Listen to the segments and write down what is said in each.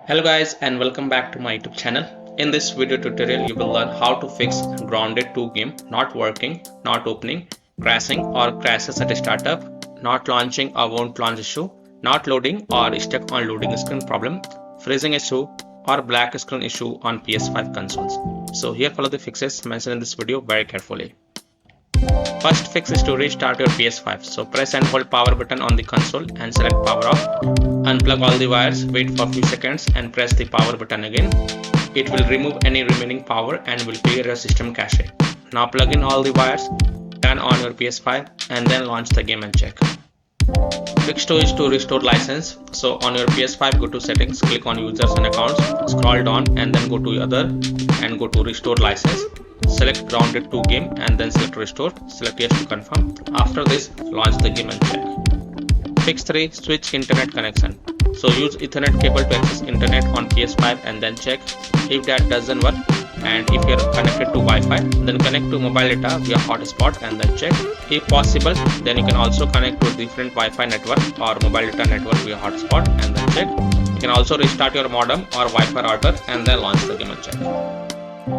Hello guys and welcome back to my YouTube channel. In this video tutorial you will learn how to fix Grounded 2 game not working, not opening, crashing or crashes at a startup, not launching or won't launch issue, not loading or stuck on loading screen problem, freezing issue or black screen issue on PS5 consoles. So here follow the fixes mentioned in this video very carefully. First fix is to restart your PS5. So press and hold power button on the console and select power off. Unplug all the wires, wait for a few seconds and press the power button again. It will remove any remaining power and will clear your system cache. Now plug in all the wires, turn on your PS5 and then launch the game and check. Fix 2 is to restore license. So on your PS5 go to settings, click on users and accounts, scroll down and then go to other and go to restore license. Select Grounded 2 game and then select restore, select yes to confirm. After this launch the game and check. Fix 3, switch internet connection. So use Ethernet cable to access internet on PS5 and then check. If that doesn't work and if you're connected to Wi-Fi, then connect to mobile data via hotspot and then check. If possible, then you can also connect to a different Wi-Fi network or mobile data network via hotspot and then check. You can also restart your modem or Wi-Fi router and then launch the game and check.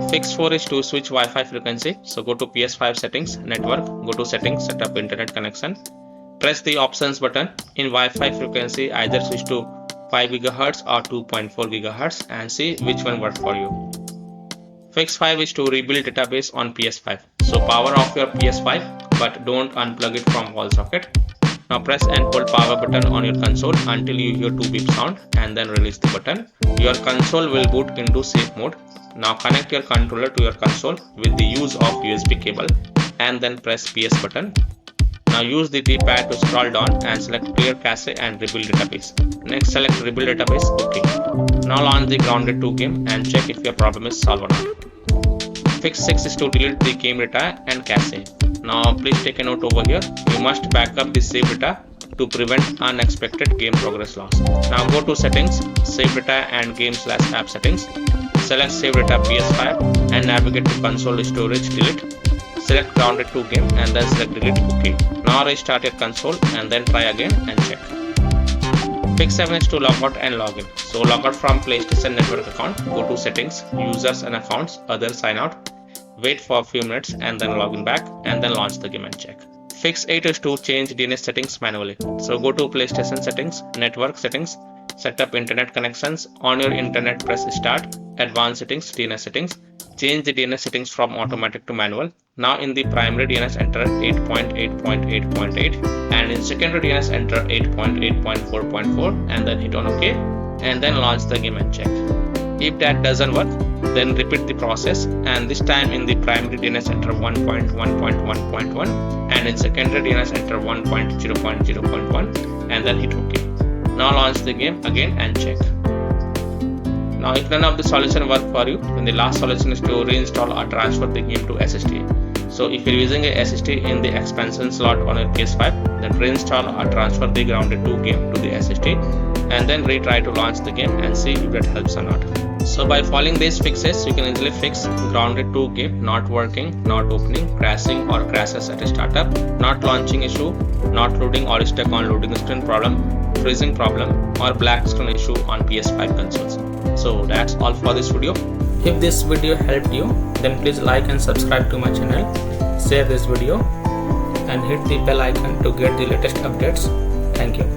Fix 4 is to switch Wi-Fi frequency. So go to PS5 settings, network, go to settings, set up internet connection. Press the options button. In Wi-Fi frequency, either switch to 5 GHz or 2.4 GHz and see which one works for you. Fix 5 is to rebuild database on PS5. So power off your PS5 but don't unplug it from wall socket. Now press and hold power button on your console until you hear 2 beep sound and then release the button. Your console will boot into safe mode. Now connect your controller to your console with the use of USB cable and then press PS button. Now use the D-pad to scroll down and select clear cache and rebuild database. Next select rebuild database, OK. Now launch the Grounded 2 game and check if your problem is solved or not. Fix 6 is to delete the game data and cache. Now please take a note over here. You must back up the save data to prevent unexpected game progress loss. Now go to settings, save data and game/app settings. Select save data PS5 and navigate to console storage delete. Select Grounded 2 game and then select delete OK. Now restart your console and then try again and check. Fix 7 is to log out and log in. So log out from PlayStation Network account, go to settings, users and accounts, other sign out. Wait for a few minutes and then log in back and then launch the game and check. Fix 8 is to change DNS settings manually. So go to PlayStation settings, network settings, set up internet connections. On your internet press start, advanced settings, DNS settings. Change the DNS settings from automatic to manual. Now in the primary DNS enter 8.8.8.8 and in secondary DNS enter 8.8.4.4 and then hit on OK and then launch the game and check. If that doesn't work, then repeat the process and this time in the primary DNS enter 1.1.1.1 and in secondary DNS enter 1.0.0.1 and then hit OK. Now launch the game again and check. Now if none of the solution work for you, then the last solution is to reinstall or transfer the game to SSD. So if you're using a SSD in the expansion slot on your PS5, then reinstall or transfer the Grounded 2 game to the SSD and then retry to launch the game and see if that helps or not. So by following these fixes, you can easily fix Grounded 2 game not working, not opening, crashing or crashes at a startup, not launching issue, not loading or stuck on loading screen problem, freezing problem or black screen issue on PS5 consoles. So that's all for this video. If this video helped you, then please like and subscribe to my channel, share this video and hit the bell icon to get the latest updates. Thank you.